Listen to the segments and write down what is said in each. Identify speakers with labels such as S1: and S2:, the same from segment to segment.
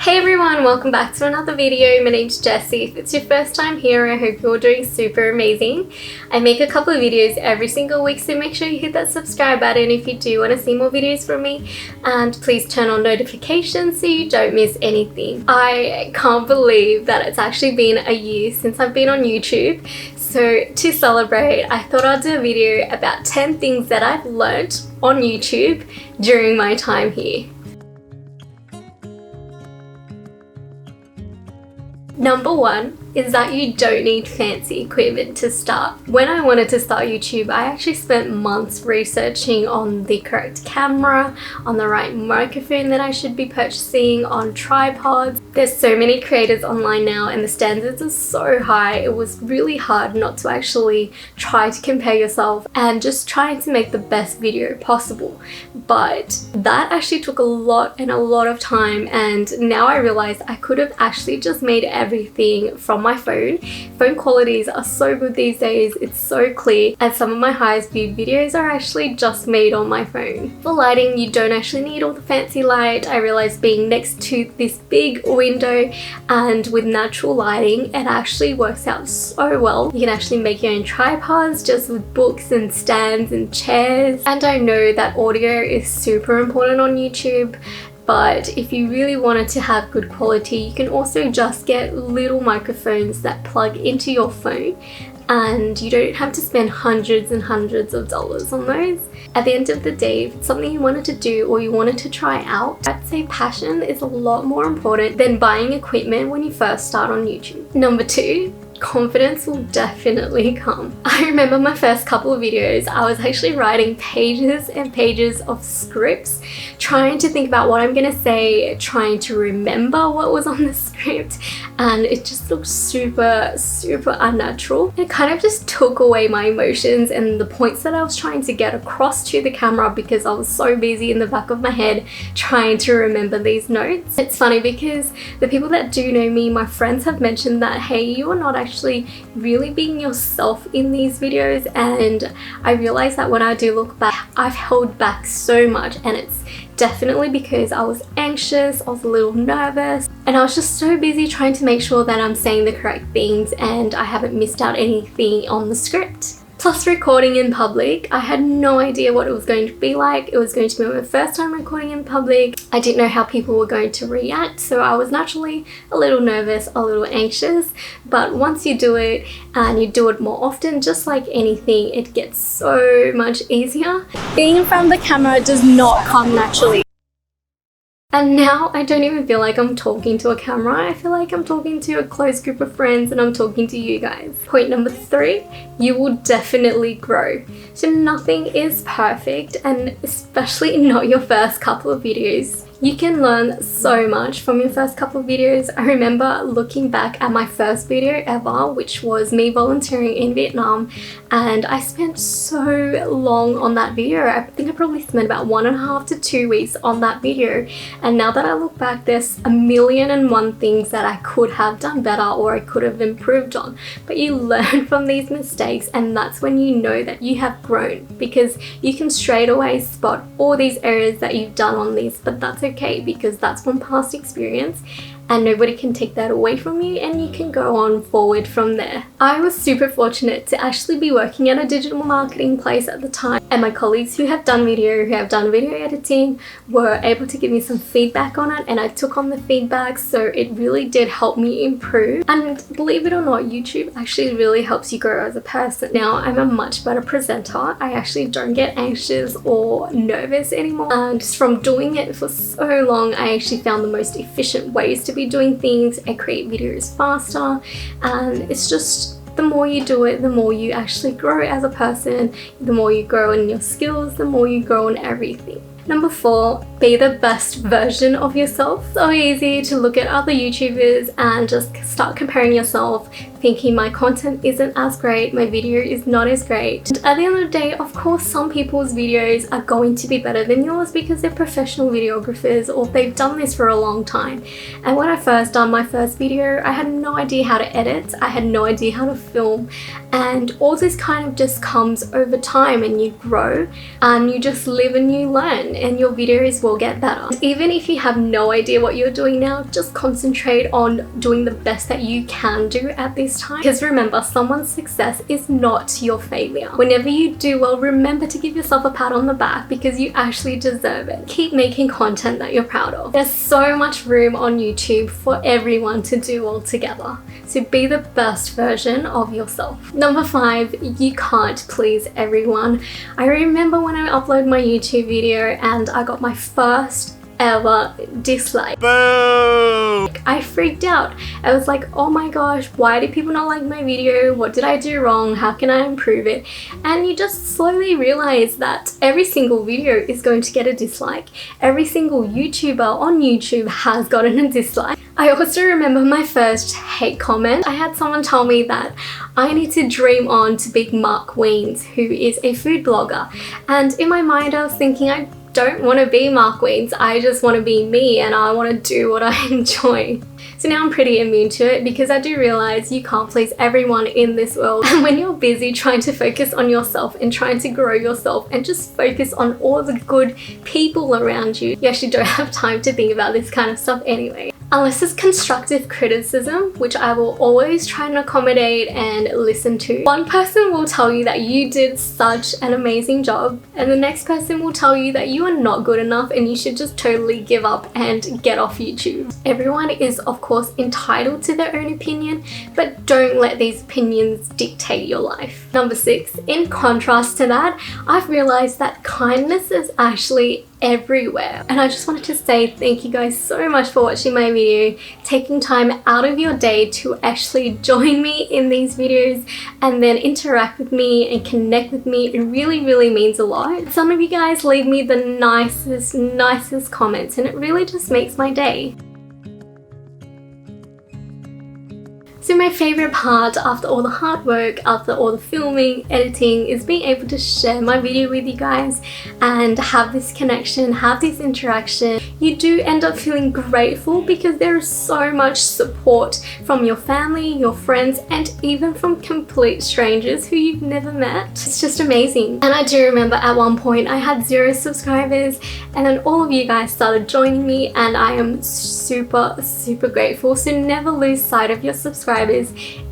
S1: Hey everyone, welcome back to another video. My name's Jessie. If it's your first time here, I hope you're doing super amazing. I make a couple of videos every single week, so make sure you hit that subscribe button if you do want to see more videos from me, and please turn on notifications so you don't miss anything. I can't believe that it's actually been a year since I've been on YouTube. So to celebrate, I thought I'd do a video about 10 things that I've learned on YouTube during my time here. Number one is that you don't need fancy equipment to start. When I wanted to start YouTube, I actually spent months researching on the correct camera, on the right microphone that I should be purchasing, on tripods. There's so many creators online now and the standards are so high. It was really hard not to actually try to compare yourself and just trying to make the best video possible. But that actually took a lot of time, and now I realize I could have actually just made everything from my phone. Phone qualities are so good these days, it's so clear, and some of my highest viewed videos are actually just made on my phone. For lighting, you don't actually need all the fancy light. I realized being next to this big window and with natural lighting, it actually works out so well. You can actually make your own tripods just with books and stands and chairs. And I know that audio is super important on YouTube, but if you really wanted to have good quality, you can also just get little microphones that plug into your phone, and you don't have to spend hundreds and hundreds of dollars on those. At the end of the day, if it's something you wanted to do or you wanted to try out, I'd say passion is a lot more important than buying equipment when you first start on YouTube. Number two, confidence will definitely come. I remember my first couple of videos, I was actually writing pages and pages of scripts, trying to think about what I'm gonna say, trying to remember what was on the script, and it just looked super unnatural. It kind of just took away my emotions and the points that I was trying to get across to the camera because I was so busy in the back of my head trying to remember these notes. It's funny because the people that do know me, my friends, have mentioned that, hey, you are not actually really being yourself in these videos, and I realized that when I do look back, I've held back so much, and it's definitely because I was anxious, I was a little nervous, and I was just so busy trying to make sure that I'm saying the correct things and I haven't missed out anything on the script. Plus, recording in public, I had no idea what it was going to be like. It was going to be my first time recording in public. I didn't know how people were going to react, so I was naturally a little nervous, a little anxious. But once you do it and you do it more often, just like anything, it gets so much easier. Being in front of the camera does not come naturally. And now I don't even feel like I'm talking to a camera. I feel like I'm talking to a close group of friends and I'm talking to you guys. Point number three, you will definitely grow. So nothing is perfect, and especially not your first couple of videos. You can learn so much from your first couple of videos. I remember looking back at my first video ever, which was me volunteering in Vietnam, and I spent so long on that video. I think I probably spent about 1.5 to 2 weeks on that video, and now that I look back, there's a million and one things that I could have done better or I could have improved on. But you learn from these mistakes, and that's when you know that you have grown, because you can straight away spot all these areas that you've done on these, but that's okay, because that's from past experience and nobody can take that away from you, and you can go on forward from there. I was super fortunate to actually be working at a digital marketing place at the time, and my colleagues who have done video editing were able to give me some feedback on it, and I took on the feedback, so it really did help me improve. And believe it or not, YouTube actually really helps you grow as a person. Now I'm a much better presenter. I actually don't get anxious or nervous anymore, and just from doing it for so long, I actually found the most efficient ways to be doing things. I create videos faster, and it's just the more you do it, the more you actually grow as a person. The more you grow in your skills, the more you grow in everything. Number four, be the best version of yourself. So easy to look at other YouTubers and just start comparing yourself thinking my content isn't as great, my video is not as great. And at the end of the day, of course, some people's videos are going to be better than yours because they're professional videographers or they've done this for a long time. And when I first done my first video, I had no idea how to edit, I had no idea how to film, and all this kind of just comes over time, and you grow and you just live and you learn, and your videos will get better. Even if you have no idea what you're doing now, just concentrate on doing the best that you can do at this time, because remember, someone's success is not your failure. Whenever you do well, remember to give yourself a pat on the back because you actually deserve it. Keep making content that you're proud of. There's so much room on YouTube for everyone to do all together, so be the best version of yourself. Number 5, you can't please everyone. I remember when I uploaded my YouTube video and I got my first ever dislike.
S2: Boo!
S1: I freaked out. I was like, oh my gosh, why do people not like my video? What did I do wrong? How can I improve it? And you just slowly realize that every single video is going to get a dislike. Every single YouTuber on YouTube has gotten a dislike. I also remember my first hate comment. I had someone tell me that I need to dream on to be Mark Wiens, who is a food blogger. And in my mind, I was thinking, I don't want to be Mark Wiens, I just want to be me and I want to do what I enjoy. So now I'm pretty immune to it because I do realize you can't please everyone in this world. And when you're busy trying to focus on yourself and trying to grow yourself and just focus on all the good people around you, you actually don't have time to think about this kind of stuff anyway. Unless it's constructive criticism, which I will always try and accommodate and listen to. One person will tell you that you did such an amazing job, and the next person will tell you that you are not good enough and you should just totally give up and get off YouTube. Everyone is of course entitled to their own opinion, but don't let these opinions dictate your life. Number 6, in contrast to that, I've realized that kindness is actually everywhere. And I just wanted to say thank you guys so much for watching my video, taking time out of your day to actually join me in these videos and then interact with me and connect with me. It really means a lot. Some of you guys leave me the nicest comments, and it really just makes my day. So my favorite part after all the hard work, after all the filming, editing, is being able to share my video with you guys and have this connection, have this interaction. You do end up feeling grateful because there is so much support from your family, your friends, and even from complete strangers who you've never met. It's just amazing. And I do remember at one point I had 0 subscribers, and then all of you guys started joining me, and I am super grateful. So never lose sight of your subscribers.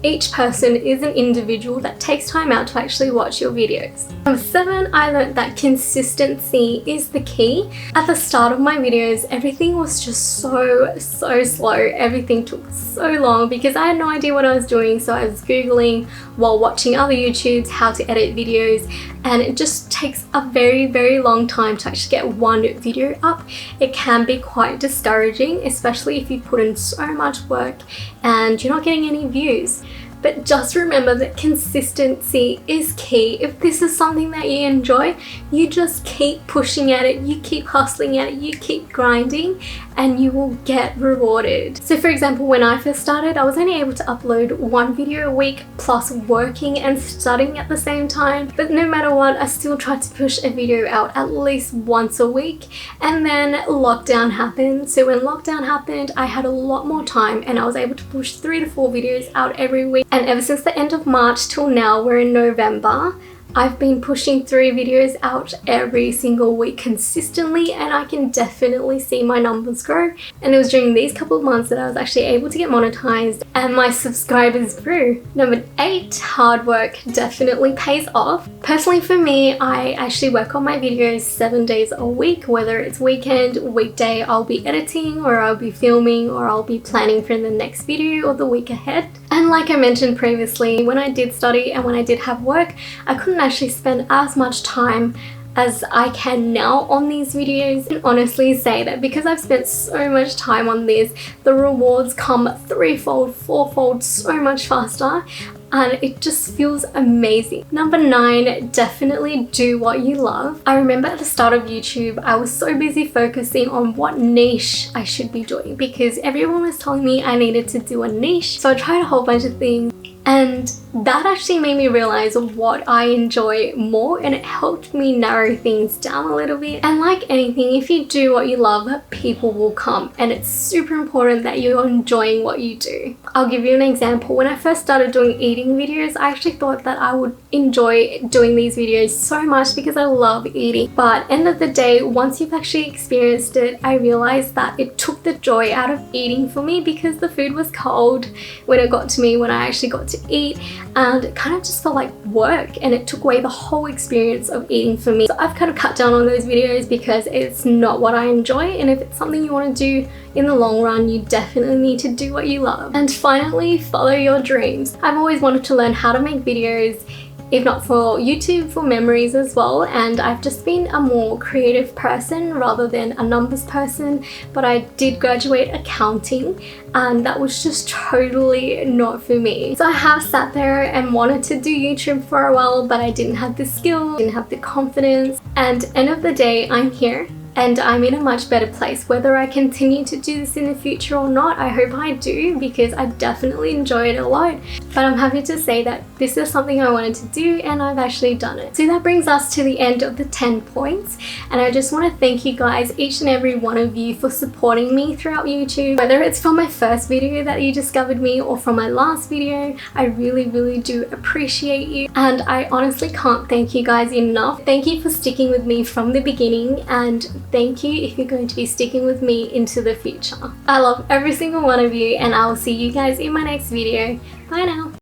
S1: Each person is an individual that takes time out to actually watch your videos. Number 7, I learned that consistency is the key. At the start of my videos, everything was just so slow. Everything took so long because I had no idea what I was doing. So I was Googling while watching other YouTubes how to edit videos, and it just takes a very long time to actually get one video up. It can be quite discouraging, especially if you put in so much work and you're not getting any views. But just remember that consistency is key. If this is something that you enjoy, you just keep pushing at it, you keep hustling at it, you keep grinding, and you will get rewarded. So for example, when I first started, I was only able to upload 1 video a week plus working and studying at the same time. But no matter what, I still tried to push a video out at least once a week. And then lockdown happened. So when lockdown happened, I had a lot more time and I was able to push 3 to 4 videos out every week. And ever since the end of March till now, we're in November, I've been pushing 3 videos out every single week consistently, and I can definitely see my numbers grow. And it was during these couple of months that I was actually able to get monetized and my subscribers grew. Number 8, hard work definitely pays off. Personally for me, I actually work on my videos 7 days a week, whether it's weekend, weekday, I'll be editing or I'll be filming or I'll be planning for the next video or the week ahead. And like I mentioned previously, when I did study and when I did have work, I couldn't actually spend as much time as I can now on these videos. And honestly say that because I've spent so much time on this, the rewards come 3-fold, 4-fold, so much faster. and it just feels amazing. Number 9, definitely do what you love. I remember at the start of YouTube, I was so busy focusing on what niche I should be doing because everyone was telling me I needed to do a niche. So I tried a whole bunch of things, and that actually made me realize what I enjoy more, and it helped me narrow things down a little bit. And like anything, if you do what you love, people will come, and it's super important that you're enjoying what you do. I'll give you an example. When I first started doing eating videos, I actually thought that I would enjoy doing these videos so much because I love eating. But end of the day, once you've actually experienced it, I realized that it took the joy out of eating for me because the food was cold when it got to me, when I actually got to eat, and it kind of just felt like work, and it took away the whole experience of eating for me. So I've kind of cut down on those videos because it's not what I enjoy, and if it's something you want to do in the long run, you definitely need to do what you love. And finally, follow your dreams. I've always wanted to learn how to make videos, if not for YouTube, for memories as well, and I've just been a more creative person rather than a numbers person. But I did graduate accounting, and that was just totally not for me. So I have sat there and wanted to do YouTube for a while, but I didn't have the skill, didn't have the confidence, and end of the day, I'm here. And I'm in a much better place. Whether I continue to do this in the future or not, I hope I do, because I definitely enjoy it a lot. But I'm happy to say that this is something I wanted to do, and I've actually done it. So that brings us to the end of the 10 points. And I just want to thank you guys, each and every one of you, for supporting me throughout YouTube. Whether it's from my first video that you discovered me or from my last video, I really do appreciate you. And I honestly can't thank you guys enough. Thank you for sticking with me from the beginning, and thank you if you're going to be sticking with me into the future. I love every single one of you, and I will see you guys in my next video. Bye now.